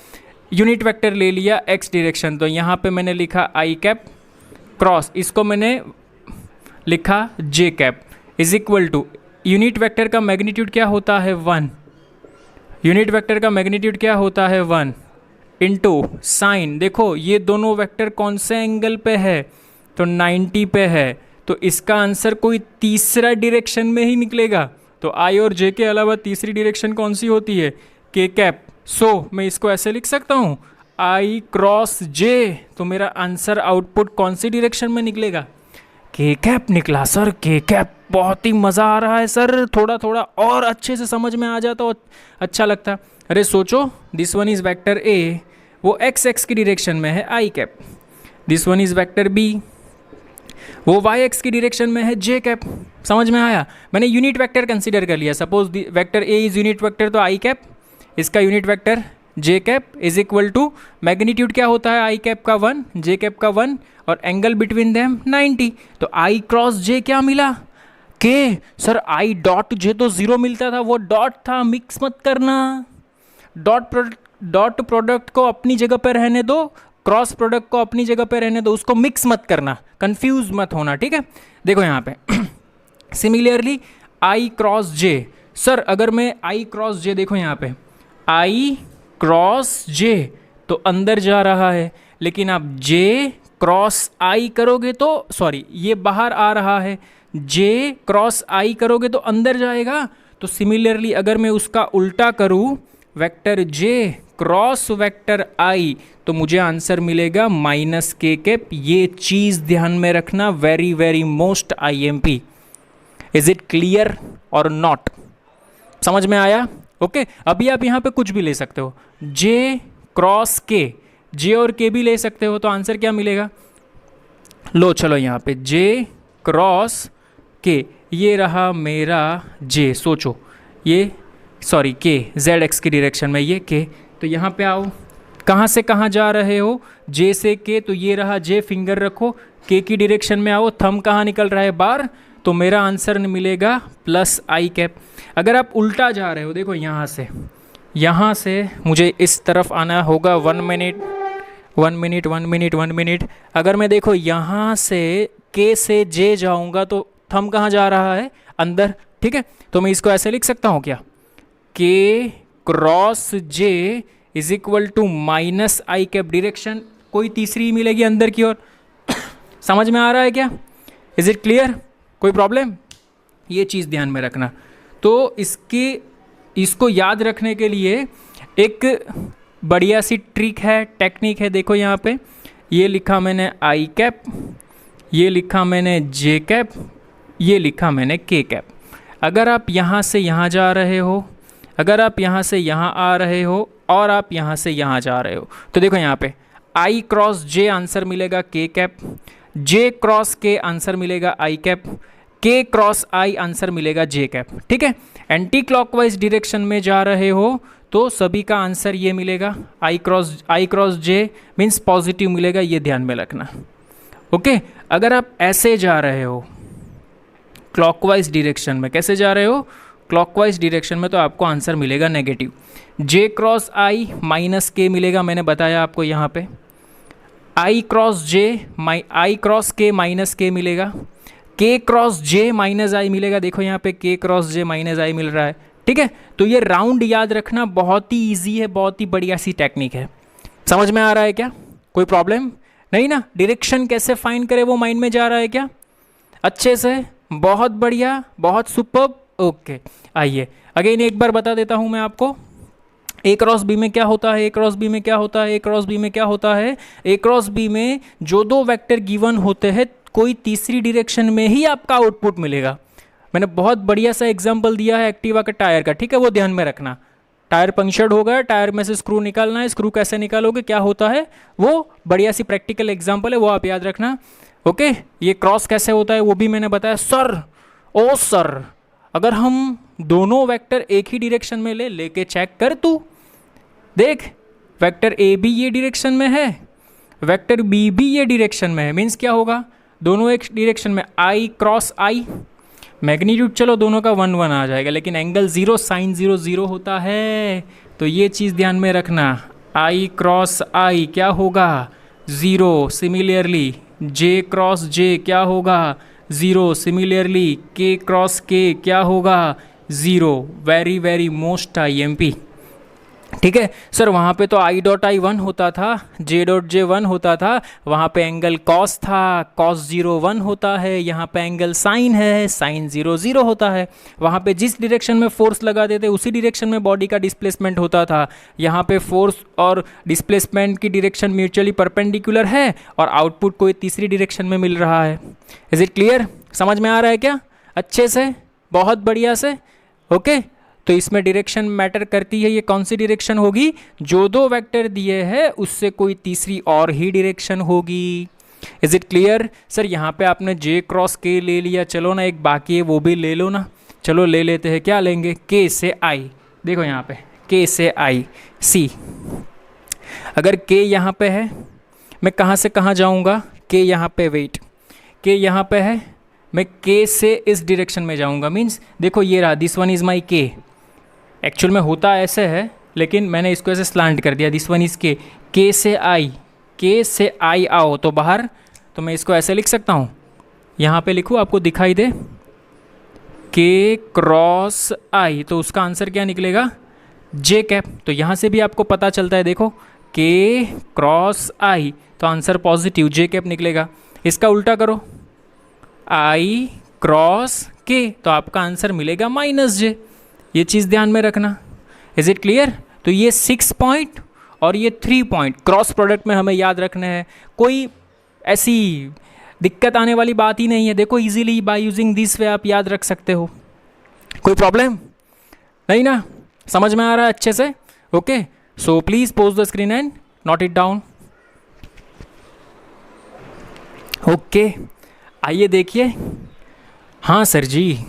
यूनिट वेक्टर ले लिया एक्स डायरेक्शन, तो यहाँ पे मैंने लिखा आई कैप क्रॉस, इसको मैंने लिखा J cap is equal to, unit vector का मैग्नीट्यूड क्या होता है 1, यूनिट वेक्टर का मैग्नीट्यूड क्या होता है 1 इंटू साइन। देखो ये दोनों वेक्टर कौन से एंगल पे है? तो 90 पे है, तो इसका आंसर कोई तीसरा डायरेक्शन में ही निकलेगा। तो आई और जे के अलावा तीसरी डायरेक्शन कौन सी होती है? के कैप। सो मैं इसको ऐसे लिख सकता हूँ आई क्रॉस जे, तो मेरा आंसर आउटपुट कौन सी डायरेक्शन में निकलेगा? के कैप निकला सर, के कैप। बहुत ही मज़ा आ रहा है सर, थोड़ा थोड़ा और अच्छे से समझ में आ जाता, अच्छा लगता। अरे सोचो, this one is vector A, वो एक्स की डायरेक्शन में है I cap, this one is vector B, वो वाई एक्स की डायरेक्शन में है जे कैप। समझ में आया? मैंने यूनिट वेक्टर कंसीडर कर लिया। Suppose vector A is unit vector, तो आई कैप, इसका unit vector J cap is equal to magnitude क्या होता है आई कैप का 1, जे कैप का 1, और एंगल बिटवीन देम 90। तो आई क्रॉस जे क्या मिला? के। सर आई डॉट जे तो 0 मिलता था, वो डॉट था, मिक्स मत करना। डॉट प्रोडक्ट को अपनी जगह पर रहने दो, क्रॉस प्रोडक्ट को अपनी जगह पर रहने दो, उसको मिक्स मत करना, कंफ्यूज मत होना, ठीक है। देखो यहाँ पे similarly I cross J, sir अगर मैं आई क्रॉस जे, देखो यहाँ पे आई क्रॉस जे तो अंदर जा रहा है, लेकिन आप जे क्रॉस आई करोगे तो, सॉरी ये बाहर आ रहा है, जे क्रॉस आई करोगे तो अंदर जाएगा। तो सिमिलरली अगर मैं उसका उल्टा करूं, वेक्टर जे क्रॉस वेक्टर आई, तो मुझे आंसर मिलेगा माइनस के कैप। ये चीज़ ध्यान में रखना, very very most IMP। Is it clear और नॉट? समझ में आया? ओके अभी आप यहाँ पे कुछ भी ले सकते हो, जे क्रॉस के, जे और के भी ले सकते हो, तो आंसर क्या मिलेगा? लो चलो यहाँ पे जे क्रॉस के, ये रहा मेरा जे, सोचो ये सॉरी के ZX की डायरेक्शन में, ये के, तो यहाँ पे आओ, कहाँ से कहाँ जा रहे हो? जे से के, तो ये रहा जे, फिंगर रखो के की डायरेक्शन में आओ, थंब कहाँ निकल रहा है? बाहर, तो मेरा आंसर मिलेगा प्लस आई कैप। अगर आप उल्टा जा रहे हो, देखो यहाँ से मुझे इस तरफ आना होगा, 1 मिनट 1 मिनट 1 मिनट 1 मिनट। अगर मैं देखो यहाँ से के से जे जाऊँगा तो थंब कहाँ जा रहा है? अंदर, ठीक है, तो मैं इसको ऐसे लिख सकता हूँ क्या? K cross J is equal to minus I cap, direction कोई तीसरी मिलेगी अंदर की ओर। समझ में आ रहा है क्या? Is it clear? कोई प्रॉब्लम? ये चीज़ ध्यान में रखना। तो इसको याद रखने के लिए एक बढ़िया सी ट्रिक है, टेक्निक है। देखो यहाँ पे ये लिखा मैंने आई कैप, ये लिखा मैंने जे कैप, ये लिखा मैंने के कैप। अगर आप यहाँ से यहाँ जा रहे हो, अगर आप यहाँ से यहाँ आ रहे हो, और आप यहाँ से यहाँ जा रहे हो, तो देखो यहाँ पे आई क्रॉस जे आंसर मिलेगा के कैप, जे क्रॉस के आंसर मिलेगा आई कैप, के क्रॉस आई आंसर मिलेगा जे कैप। ठीक है, एंटी क्लॉकवाइज डायरेक्शन में जा रहे हो तो सभी का आंसर ये मिलेगा, आई क्रॉस जे मीन्स पॉजिटिव मिलेगा, ये ध्यान में रखना। ओके, अगर आप ऐसे जा रहे हो क्लॉकवाइज डायरेक्शन में, कैसे जा रहे हो? क्लॉकवाइज डायरेक्शन में, तो आपको आंसर मिलेगा नेगेटिव। जे क्रॉस आई माइनस के मिलेगा, मैंने बताया आपको यहाँ पे। आई क्रॉस के माइनस के मिलेगा, के क्रॉस जे माइनस आई मिलेगा। देखो यहाँ पे के क्रॉस जे माइनस आई मिल रहा है। ठीक है, तो ये राउंड याद रखना बहुत ही ईजी है, बहुत ही बढ़िया सी टेक्निक है। समझ में आ रहा है क्या? कोई प्रॉब्लम नहीं ना? डायरेक्शन कैसे फाइंड करें वो माइंड में जा रहा है क्या? अच्छे से, बहुत बढ़िया, बहुत सुपर्ब। ओके, आइए अगेन एक बार बता देता हूँ मैं आपको। ए क्रॉस बी में क्या होता है? ए क्रॉस बी में क्या होता है? ए क्रॉस बी में क्या होता है? ए क्रॉस बी में जो दो वेक्टर गिवन होते हैं, कोई तीसरी डायरेक्शन में ही आपका आउटपुट मिलेगा। मैंने बहुत बढ़िया सा एग्जांपल दिया है एक्टिवा का टायर का, ठीक है, वो ध्यान में रखना। टायर पंक्चर्ड हो गया, टायर में से स्क्रू निकालना है, स्क्रू कैसे निकालोगे, क्या होता है, वो बढ़िया सी प्रैक्टिकल एग्जांपल है, वो आप याद रखना। ओके, ये क्रॉस कैसे होता है वो भी मैंने बताया। सर, ओ सर, अगर हम दोनों वेक्टर एक ही डायरेक्शन में लेके चेक कर, तू देख, वेक्टर ए भी ये डायरेक्शन में है, वेक्टर बी भी ये डायरेक्शन में है, मीन्स क्या होगा, दोनों एक डायरेक्शन में, आई क्रॉस आई, मैग्नीट्यूड चलो दोनों का 1 1 आ जाएगा, लेकिन एंगल 0, साइन 0 0 होता है। तो ये चीज़ ध्यान में रखना, आई क्रॉस आई क्या होगा, 0। सिमिलरली जे क्रॉस जे क्या होगा, 0। सिमिलरली के क्रॉस के क्या होगा, 0। Very very most IMP। ठीक है सर, वहाँ पे तो आई डॉट आई 1 होता था, जे डॉट जे 1 होता था, वहाँ पे एंगल कॉस था, कॉस 0 1 होता है, यहाँ पे एंगल साइन है, साइन 0 0 होता है। वहाँ पे जिस डायरेक्शन में फोर्स लगा देते उसी डायरेक्शन में बॉडी का डिस्प्लेसमेंट होता था। यहाँ पे फोर्स और डिस्प्लेसमेंट की डायरेक्शन म्यूचुअली परपेंडिकुलर है और आउटपुट कोई तीसरी डायरेक्शन में मिल रहा है। Is it clear? समझ में आ रहा है क्या? अच्छे से, बहुत बढ़िया से। ओके, तो इसमें डायरेक्शन मैटर करती है। ये कौन सी डायरेक्शन होगी? जो दो वेक्टर दिए हैं उससे कोई तीसरी और ही डायरेक्शन होगी। Is it clear? सर यहाँ पे आपने जे क्रॉस के ले लिया, चलो ना एक बाकी है वो भी ले लो ना। चलो ले लेते हैं, क्या लेंगे, के से आई। देखो यहाँ पे के से आई सी, अगर के यहाँ पे है, मैं कहाँ से कहाँ जाऊँगा, के यहाँ पे, वेट, के यहाँ पे है, मैं के से इस डायरेक्शन में जाऊँगा, मीन्स देखो ये रहा, दिस वन इज़ माई के। एक्चुअल में होता ऐसे है, लेकिन मैंने इसको ऐसे स्लांट कर दिया, दिस वन इज़ के से आई, के से आई आओ तो बाहर, तो मैं इसको ऐसे लिख सकता हूँ, यहाँ पे लिखूँ आपको दिखाई दे, के क्रॉस आई, तो उसका आंसर क्या निकलेगा, जे कैप। तो यहाँ से भी आपको पता चलता है, देखो के क्रॉस आई तो आंसर पॉजिटिव जे कैप निकलेगा। इसका उल्टा करो, आई क्रॉस के, तो आपका आंसर मिलेगा माइनस जे। ये चीज़ ध्यान में रखना। Is it clear? तो ये 6 पॉइंट और ये 3 पॉइंट क्रॉस प्रोडक्ट में हमें याद रखना है। कोई ऐसी दिक्कत आने वाली बात ही नहीं है। देखो easily bye using this way आप याद रख सकते हो, कोई प्रॉब्लम नहीं ना? समझ में आ रहा है अच्छे से? Okay, so please pause the screen and note it down. Okay, आइए देखिए। हाँ सर जी,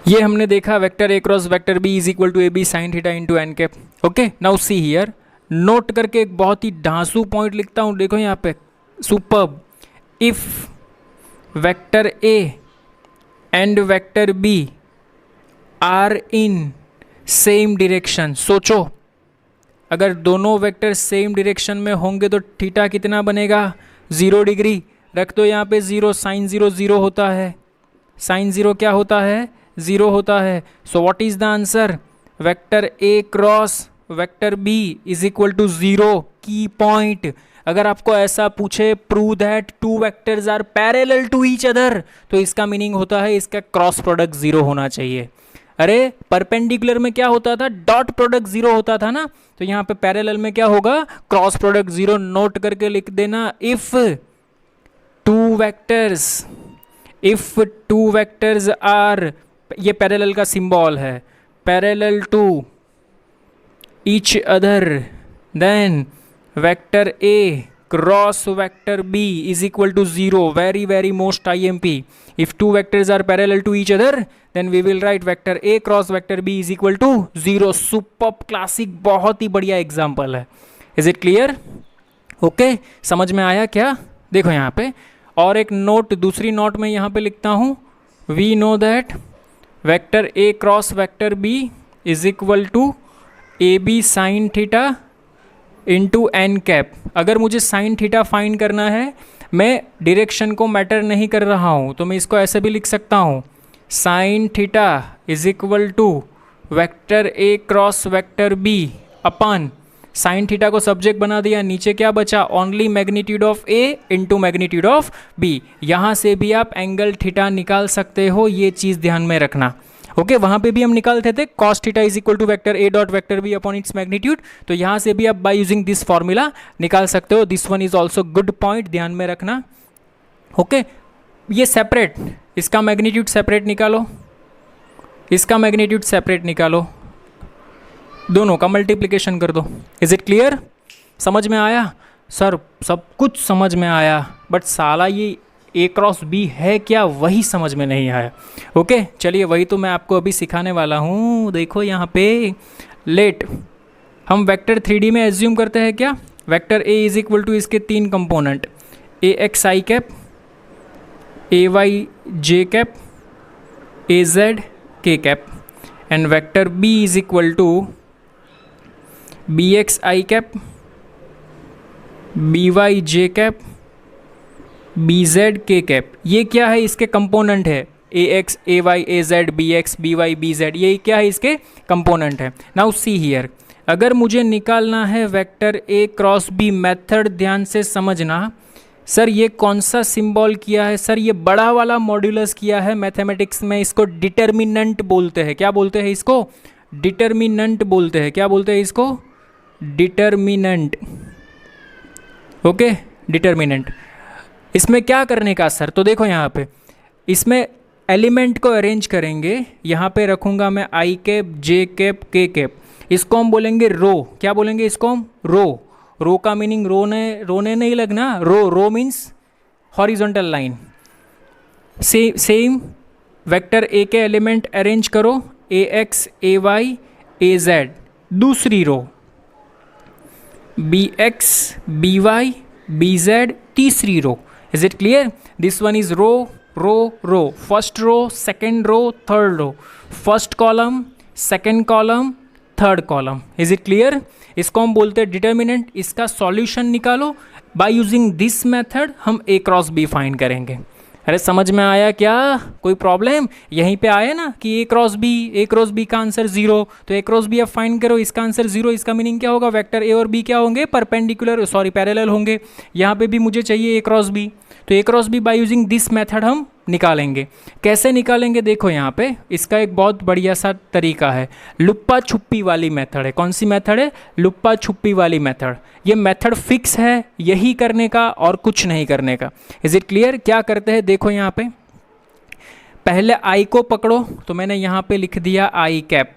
ये हमने देखा vector A cross vector B is equal to A B sine theta into N cap. Okay, now see here, note करके एक बहुत ही ढांसू पॉइंट लिखता हूँ, देखो यहाँ पे, superb. If vector A and vector B are in same direction, सोचो अगर दोनों वेक्टर सेम डायरेक्शन में होंगे तो थीटा कितना बनेगा? 0 डिग्री। रख दो यहाँ पे 0, साइन 0 0 होता है, साइन 0 क्या होता है? 0 होता है। So what is the answer? Vector A cross vector B is equal to 0। Key point, अगर आपको ऐसा पूछे prove that two vectors are parallel to each other, तो इसका मीनिंग होता है इसका क्रॉस प्रोडक्ट 0 होना चाहिए। अरे परपेंडिकुलर में क्या होता था? डॉट प्रोडक्ट 0 होता था ना, तो यहाँ पे पैरेलल में क्या होगा? Cross product 0। नोट करके लिख देना, इफ टू वेक्टर्स आर, ये पैरेलल का सिंबल है, parallel to each other, then vector A cross vector B is equal to 0। Very very most IMP, if two vectors are parallel to each other then we will write vector a cross vector b is equal to 0। Superb, classic, बहुत ही बढ़िया example है। Is it clear? Okay, समझ में आया क्या? देखो यहाँ पे और एक नोट, दूसरी नोट में यहाँ पे लिखता हूँ, we know that vector A cross vector B is equal to A B sine theta into N cap. अगर मुझे साइन थीटा फाइंड करना है, मैं डायरेक्शन को मैटर नहीं कर रहा हूँ, तो मैं इसको ऐसे भी लिख सकता हूँ, sine theta is equal to vector A cross vector B upon sine theta को सब्जेक्ट बना दिया, नीचे क्या बचा? Only magnitude of A into magnitude of B. यहाँ से भी आप एंगल थीटा निकाल सकते हो, ये चीज़ ध्यान में रखना। ओके, वहाँ पे भी हम निकालते थे cos theta is equal to vector A dot vector B upon its magnitude, तो यहाँ से भी आप बाय यूजिंग दिस फॉर्मूला निकाल सकते हो। This one is also good point, ध्यान में रखना। ओके, ये सेपरेट, इसका मैग्नीट्यूड सेपरेट निकालो, इसका मैग्नीट्यूड सेपरेट निकालो, दोनों का मल्टीप्लिकेशन कर दो। Is it clear? समझ में आया? सर सब कुछ समझ में आया, बट साला ये ए क्रॉस बी है क्या, वही समझ में नहीं आया। ओके, चलिए वही तो मैं आपको अभी सिखाने वाला हूँ। देखो यहाँ पे, लेट हम वेक्टर 3D में एज्यूम करते हैं क्या? Vector A is equal to इसके 3 component, A X I cap, A Y J cap, A Z K cap, and vector B is equal to B X I cap, B Y J cap, B Z K cap. ये क्या है? इसके component है, A X, A Y, A Z, B X, B Y, B Z, ये क्या है? इसके component है। नाउ सी हियर, अगर मुझे निकालना है vector A cross B, method ध्यान से समझना। सर ये कौन सा सिंबल किया है? सर ये बड़ा वाला मॉड्यूलस किया है। मैथमेटिक्स में इसको डिटर्मिनेंट बोलते हैं। क्या बोलते हैं इसको? डिटर्मिनेंट बोलते हैं। क्या बोलते हैं इसको? डिटर्मिनेंट। Okay, determinant. इसमें क्या करने का सर? तो देखो यहाँ पे, इसमें एलिमेंट को अरेंज करेंगे। यहाँ पे रखूँगा मैं आई cap, J cap, K cap. इसको हम बोलेंगे रो। क्या बोलेंगे इसको हम? रो। रो का मीनिंग रोने नहीं लगना, row means horizontal line. Same vector A के एलिमेंट अरेंज करो, A X, A Y, A Z. दूसरी row B X, B Y, B Z. तीसरी row. Is it clear? This one is row, row. First row, second row, third row. First column, second column, third column. Is it clear? इसको हम बोलते हैं determinant. इसका solution निकालो। Bye using this method हम ए cross B find करेंगे। अरे समझ में आया क्या? कोई प्रॉब्लम? यहीं पे आया ना कि ए क्रॉस बी का आंसर 0, तो ए क्रॉस बी आप फाइंड करो, इसका आंसर 0। इसका मीनिंग क्या होगा? वेक्टर ए और बी क्या होंगे? परपेंडिकुलर, पैरेलल होंगे। यहाँ पे भी मुझे चाहिए ए क्रॉस बी, तो A cross B by using this method हम निकालेंगे। कैसे निकालेंगे देखो यहाँ पे, इसका एक बहुत बढ़िया सा तरीका है, लुप्पा छुप्पी वाली मेथड है। कौन सी मेथड है? लुप्पा छुप्पी वाली मेथड। ये मेथड फिक्स है यही करने का और कुछ नहीं करने का। Is it clear? क्या करते हैं देखो यहाँ पे, पहले आई को पकड़ो, तो मैंने यहाँ पे लिख दिया आई कैप।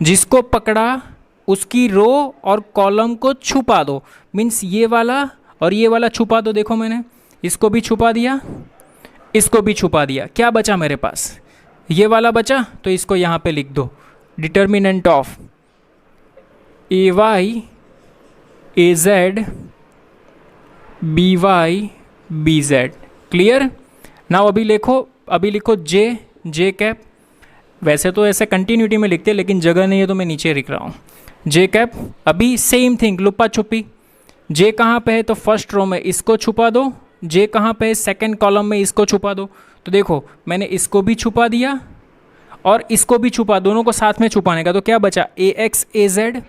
जिसको पकड़ा उसकी रो और कॉलम को छुपा दो, मीन्स ये वाला और ये वाला छुपा दो। देखो मैंने इसको भी छुपा दिया, इसको भी छुपा दिया। क्या बचा मेरे पास? ये वाला बचा, तो इसको यहाँ पे लिख दो, determinant of A Y A Z B Y B Z. Clear? Now अभी लिखो जे कैप। वैसे तो ऐसे कंटिन्यूटी में लिखते हैं, लेकिन जगह नहीं है तो मैं नीचे लिख रहा हूँ जे कैप। अभी सेम थिंग, लुप्पा छुपी। जे कहाँ पे है? तो फर्स्ट रो में इसको छुपा दो। जे कहाँ पे है? सेकंड कॉलम में इसको छुपा दो। तो देखो मैंने इसको भी छुपा दिया और इसको भी छुपा, दोनों को साथ में छुपाने का। तो क्या बचा? A X A Z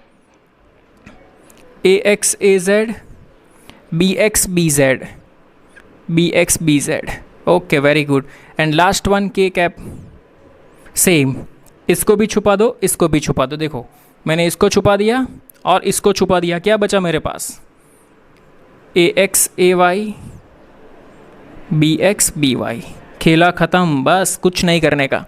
B X B Z. Okay, very good. And last one K cap, same, इसको भी छुपा दो, इसको भी छुपा दो। देखो मैंने इसको छुपा दिया और इसको छुपा दिया। क्या बचा मेरे पास? A X A Y B X B Y. खेला ख़त्म, बस कुछ नहीं करने का।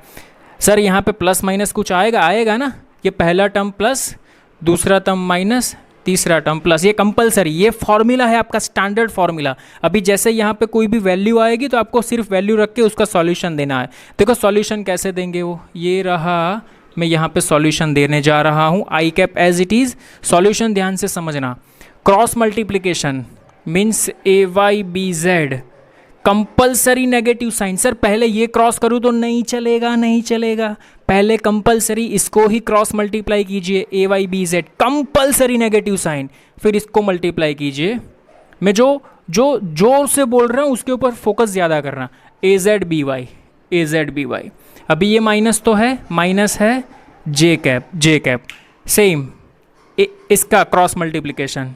सर यहाँ पे प्लस माइनस कुछ आएगा ना? ये पहला टर्म प्लस, दूसरा टर्म माइनस, तीसरा टर्म प्लस। ये कंपलसरी, ये फॉर्मूला है आपका, स्टैंडर्ड फॉर्मूला। अभी जैसे यहाँ पे कोई भी वैल्यू आएगी तो आपको सिर्फ वैल्यू रख के उसका सॉल्यूशन देना है। देखो सॉल्यूशन कैसे देंगे, वो ये रहा, मैं यहाँ पे सॉल्यूशन देने जा रहा हूँ। I cap as it is. Solution ध्यान से समझना, cross multiplication means A Y B Z, compulsory negative sign. Sir पहले ये क्रॉस करूँ तो नहीं चलेगा। पहले कंपलसरी इसको ही क्रॉस मल्टीप्लाई कीजिए, A Y B Z, compulsory negative sign, फिर इसको मल्टीप्लाई कीजिए। मैं जो जोर से बोल रहा हूँ उसके ऊपर फोकस ज़्यादा करना। A Z B Y. अभी ये माइनस तो है, माइनस है जे कैप। सेम इसका cross multiplication,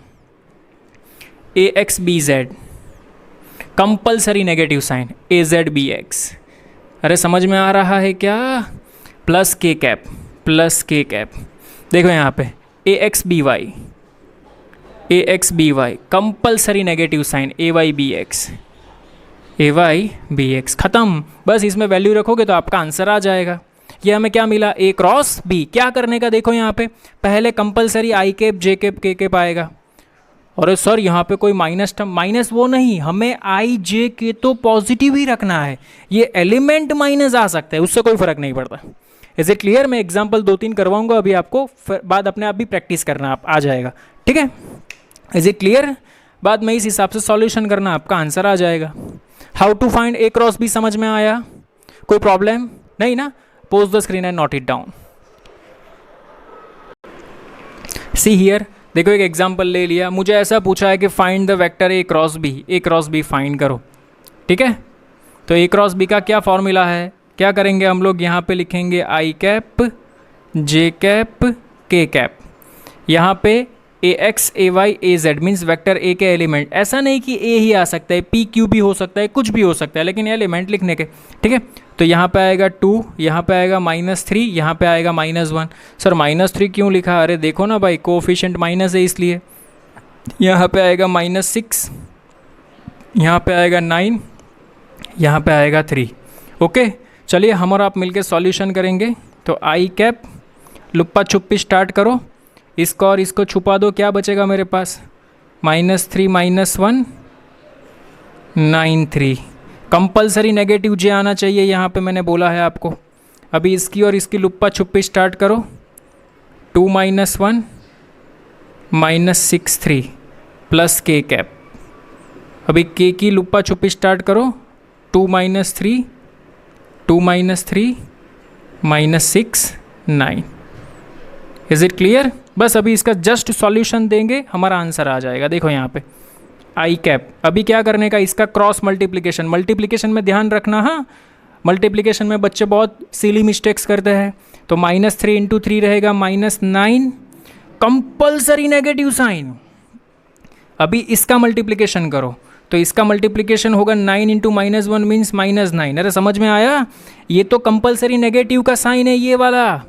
A X B Z, compulsory negative sign, A Z B X. अरे समझ में आ रहा है क्या? प्लस के कैप। देखो यहाँ पे A X B Y, compulsory negative sign, A Y B X. ख़त्म। बस इसमें वैल्यू रखोगे तो आपका आंसर आ जाएगा। ये हमें क्या मिला? ए क्रॉस बी। क्या करने का देखो यहाँ पे, पहले कंपलसरी आई cap J cap K cap आएगा। और सर यहाँ पे कोई माइनस टर्म, माइनस वो नहीं, हमें आई जे के तो पॉजिटिव ही रखना है। ये एलिमेंट माइनस आ सकता है, उससे कोई फर्क नहीं पड़ता। Is it clear? मैं एग्जाम्पल 2-3 करवाऊंगा अभी आपको, बाद अपने आप भी प्रैक्टिस करना, आप आ जाएगा। ठीक है? Is it clear? बाद में इस हिसाब से सॉल्यूशन करना, आपका आंसर आ जाएगा। How to find A cross B समझ में आया? कोई प्रॉब्लम नहीं ना? Pause the screen and note it down. See here, देखो एक एग्जाम्पल ले लिया, मुझे ऐसा पूछा है कि find the vector A cross B find करो। ठीक है? तो ए क्रॉस बी का क्या फॉर्मूला है? क्या करेंगे हम लोग? यहाँ पे लिखेंगे I cap J cap K cap. यहाँ पे A X A Y A Z means vector A के एलिमेंट। ऐसा नहीं कि ए ही आ सकता है, पी क्यू भी हो सकता है, कुछ भी हो सकता है, लेकिन एलिमेंट लिखने के। ठीक है? तो यहाँ पे आएगा 2, यहाँ पे आएगा -3, यहाँ पे आएगा -1। सर -3 क्यों लिखा? अरे देखो ना भाई, कोफिशिएंट माइनस है इसलिए। यहाँ पे आएगा -6, यहाँ पे आएगा 9, यहाँ पे आएगा 3। ओके, चलिए हम और आप मिलके सॉल्यूशन करेंगे। तो आई कैप, लुप्पा छुप्पी स्टार्ट करो, इसको और इसको छुपा दो। क्या बचेगा मेरे पास? -3 -1 9 3। कंपलसरी नेगेटिव जे आना चाहिए, यहाँ पे मैंने बोला है आपको। अभी इसकी और इसकी लुप्पा छुप्पी स्टार्ट करो, 2 -1 -6 3 प्लस के कैप। अभी के की लुप्पा छुप्पी स्टार्ट करो, 2 -3 -6 9। Is it clear? बस अभी इसका जस्ट सॉल्यूशन देंगे, हमारा आंसर आ जाएगा। देखो यहाँ पे आई कैप। अभी क्या करने का? इसका क्रॉस मल्टीप्लिकेशन में ध्यान रखना। हाँ, मल्टीप्लिकेशन में बच्चे बहुत सिली मिस्टेक्स करते हैं। तो -3 × 3 रहेगा -9, कंपलसरी नेगेटिव साइन। अभी इसका मल्टीप्लिकेशन करो, तो इसका मल्टीप्लिकेशन होगा 9 इंटू -1 मीन्स -9। अरे समझ में आया? ये तो कंपलसरी नेगेटिव का साइन है ये वाला,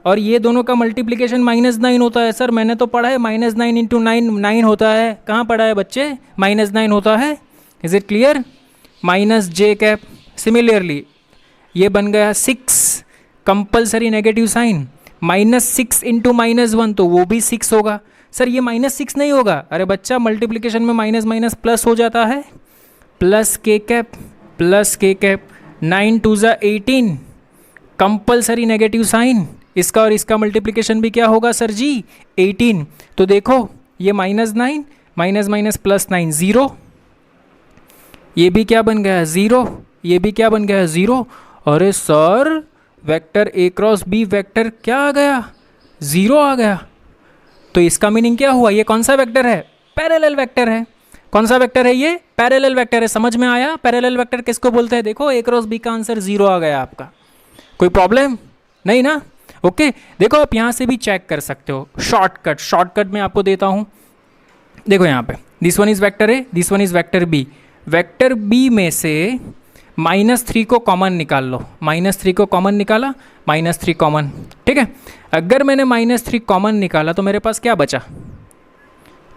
और ये दोनों का मल्टीप्लिकेशन -9 होता है। सर मैंने तो पढ़ा है -9 इंटू 9 होता है। कहाँ पढ़ा है बच्चे? -9 होता है। Is it clear? Minus J cap. Similarly ये बन गया 6, कंपलसरी नेगेटिव साइन। -6 इंटू -1 तो वो भी 6 होगा। सर ये -6 नहीं होगा। अरे बच्चा मल्टीप्लिकेशन में माइनस माइनस प्लस हो जाता है। प्लस के कैप, प्लस के कैप। 9 2 ज़ा 18, कंपलसरी नेगेटिव साइन। इसका और इसका मल्टीप्लिकेशन भी क्या होगा सर जी? 18। तो देखो ये -9 माइनस माइनस +9 0। ये भी क्या बन गया? 0। ये भी क्या बन गया? 0। अरे sir vector A cross B vector क्या आ गया? 0 आ गया। तो इसका मीनिंग क्या हुआ? ये कौन सा वेक्टर है? पैरेलल वेक्टर है। कौन सा वेक्टर है ये? पैरेलल वेक्टर है। समझ में आया? पैरेलल वेक्टर किसको बोलते हैं? देखो A क्रॉस B का आंसर 0 आ गया आपका। कोई प्रॉब्लम नहीं ना? ओके देखो आप यहाँ से भी चेक कर सकते हो। शॉर्टकट में आपको देता हूँ। देखो यहाँ पे this one is vector A, this one is vector B. Vector B में से -3 को कॉमन निकाल लो। -3 को कॉमन निकाला, -3 कॉमन, ठीक है। अगर मैंने -3 कॉमन निकाला तो मेरे पास क्या बचा?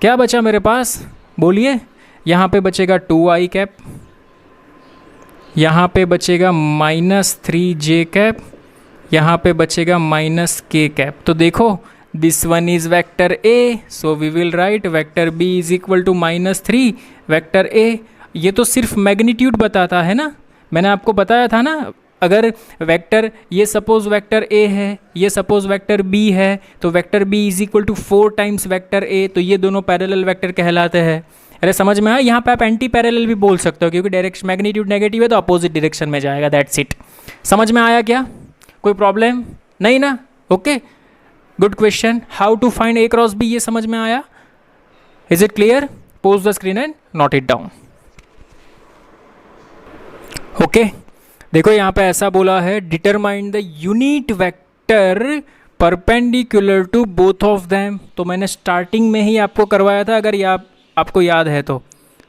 क्या बचा मेरे पास? बोलिए। यहाँ पे बचेगा 2i कैप, यहाँ पे बचेगा -3j कैप, यहाँ पे बचेगा -k कैप। तो देखो this one is vector A, so we will write vector B is equal to -3 vector A. ये तो सिर्फ मैग्नीट्यूड बताता है ना। मैंने आपको बताया था ना, अगर वेक्टर ये सपोज वेक्टर ए है, ये सपोज वेक्टर बी है, तो vector B is equal to 4 times vector A, तो ये दोनों पैरेलल वेक्टर कहलाते हैं। अरे समझ में आया? यहाँ पे आप एंटी पैरेलल भी बोल सकते हो, क्योंकि डायरेक्शन मैग्नीट्यूड नेगेटिव है तो अपोजिट डायरेक्शन में जाएगा। That's it. समझ में आया क्या? कोई प्रॉब्लम नहीं ना? Okay good question. How to find A cross B, ये समझ में आया? Is it clear? Pause the screen and note it down. Okay देखो यहाँ पे ऐसा बोला है, determine the unit vector perpendicular to both of them. तो मैंने स्टार्टिंग में ही आपको करवाया था, अगर आपको याद है तो।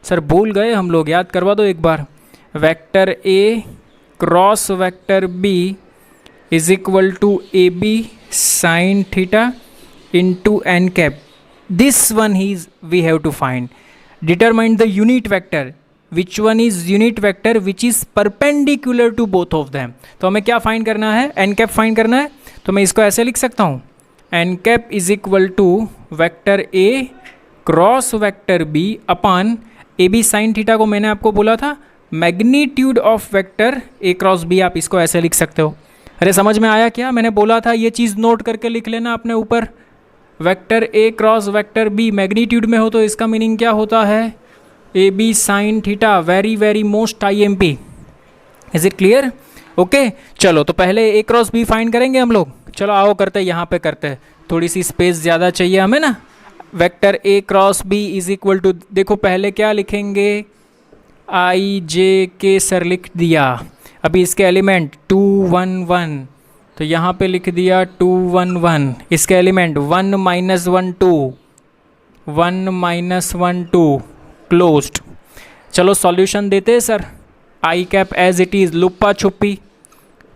सर भूल गए हम लोग, याद करवा दो एक बार। Vector A cross vector B is equal to A B sine theta into N cap. This one is we have to find. Determine the unit vector, which one is unit vector which is perpendicular to both of them. तो हमें क्या find करना है? N cap find करना है। तो मैं इसको ऐसे लिख सकता हूँ, N cap is equal to vector A cross vector B upon A B sine theta को मैंने आपको बोला था magnitude of vector A cross B. आप इसको ऐसे लिख सकते हो। अरे समझ में आया क्या? मैंने बोला था ये चीज़ नोट करके लिख लेना अपने ऊपर। Vector A cross vector B magnitude में हो तो इसका मीनिंग क्या होता है? A B sine theta. Very very most IMP। Is it clear? Okay चलो तो पहले ए क्रॉस बी फाइंड करेंगे हम लोग। चलो आओ करते, यहाँ पे करते। थोड़ी सी स्पेस ज़्यादा चाहिए हमें ना। Vector A cross B is equal to, देखो पहले क्या लिखेंगे? IJK सर लिख दिया। अभी इसके एलिमेंट 2 1 1, तो यहाँ पे लिख दिया 2 1 1। इसके एलिमेंट 1 -1 2, 1 -1 2 क्लोज्ड। चलो सॉल्यूशन देते हैं sir. I cap as it is, लुप्पा छुप्पी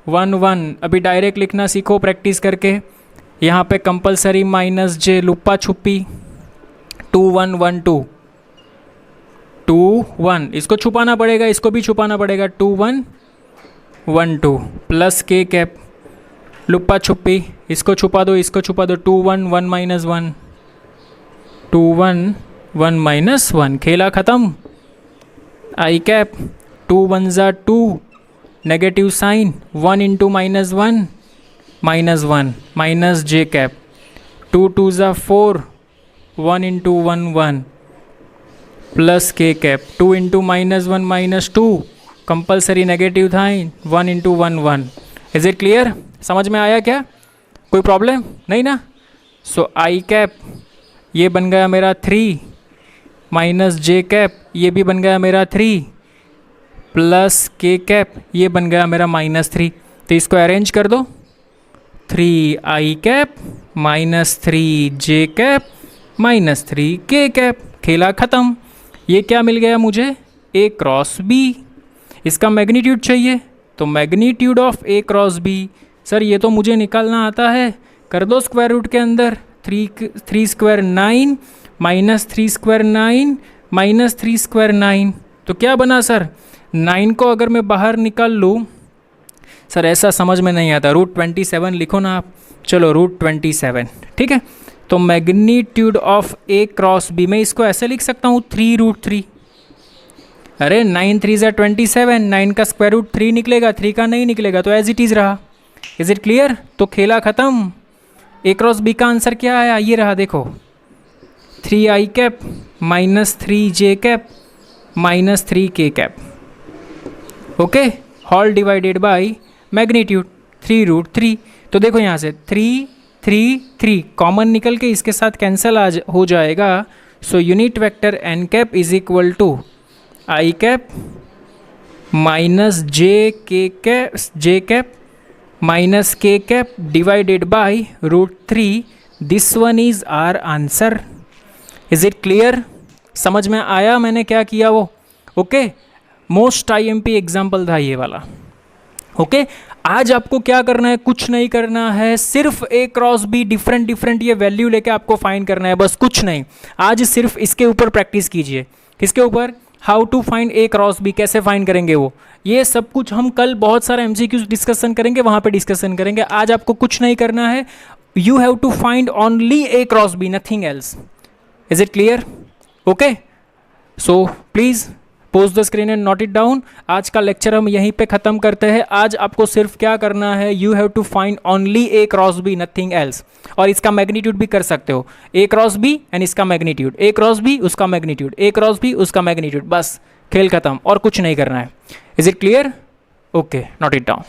1 1। अभी डायरेक्ट लिखना सीखो प्रैक्टिस करके। यहाँ पे कंपलसरी -j लुप्पा छुप्पी 2 1 1 2 2 1। इसको छुपाना पड़ेगा, इसको भी छुपाना पड़ेगा। 2 1 1 2 प्लस के कैप लुप्पा छुप्पी, इसको छुपा दो, इसको छुपा दो। 2 1 1 -1 2 1 1 -1। खेला ख़त्म। आई कैप 2 1 ज़ा 2 negative sign 1 into -1 -1 minus J cap 2 2 ज़ा 4 1 इंटू 1 1 प्लस के कैप 2 इंटू -1 -2 कंपलसरी नेगेटिव था 1 इंटू 1 1। Is it clear? समझ में आया क्या? कोई प्रॉब्लम नहीं ना? सो आई कैप ये बन गया मेरा 3 माइनस जे कैप ये भी बन गया मेरा 3 प्लस के कैप ये बन गया मेरा -3। तो इसको अरेंज कर दो। 3i कैप -3 जे कैप -3 के कैप। खेला ख़त्म। ये क्या मिल गया मुझे, ए क्रॉस बी। इसका मैग्नीट्यूड चाहिए, तो magnitude of A cross B, sir ये तो मुझे निकालना आता है, कर दो स्क्वायर रूट के अंदर, 3 square 9 minus 3 square 9 minus 3 square 9, तो क्या बना सर, 9 को अगर मैं बाहर निकाल लूँ, सर ऐसा समझ में नहीं आता, √27 लिखो ना आप, चलो √27, ठीक है। तो magnitude of A cross B, मैं इसको ऐसे लिख सकता हूँ 3√3, अरे 9 3 ज़ा 27, 9 का स्क्वायर रूट 3 निकलेगा, 3 का नहीं निकलेगा, तो एज इट इज़ रहा। Is it clear? तो खेला ख़त्म। ए क्रॉस बी का आंसर क्या आया, ये रहा देखो, 3i cap minus 3j cap minus 3k cap, okay, whole divided by magnitude 3√3। तो देखो यहाँ से 3 3 3 कॉमन निकल के इसके साथ कैंसिल हो जाएगा। So unit vector n cap is equal to I cap minus J cap minus k cap divided by √3। This one is our answer. Is it clear? समझ में आया मैंने क्या किया वो? ओके, मोस्ट IMP एग्जाम्पल था ये वाला। ओके, आज आपको क्या करना है, कुछ नहीं करना है, सिर्फ ए क्रॉस बी डिफरेंट ये वैल्यू लेके आपको फाइंड करना है, बस कुछ नहीं। आज सिर्फ इसके ऊपर प्रैक्टिस कीजिए। किसके ऊपर? How to find A cross B, कैसे फाइंड करेंगे वो, ये सब कुछ हम कल बहुत सारे MCQs डिस्कशन करेंगे, वहाँ पे डिस्कशन करेंगे। आज आपको कुछ नहीं करना है, you have to find only A cross B, nothing else. Is it clear? Okay, so please pause the screen and note it down. आज का लेक्चर हम यहीं पे ख़त्म करते हैं। आज आपको सिर्फ क्या करना है, you have to find only A cross B, nothing else. और इसका मैग्नीट्यूड भी कर सकते हो, ए क्रॉस बी एंड इसका मैग्नीट्यूड, ए क्रॉस बी उसका मैग्नीट्यूड, ए क्रॉस बी उसका मैग्नीट्यूड, बस खेल खत्म, और कुछ नहीं करना है। Is it clear? Okay, note it down.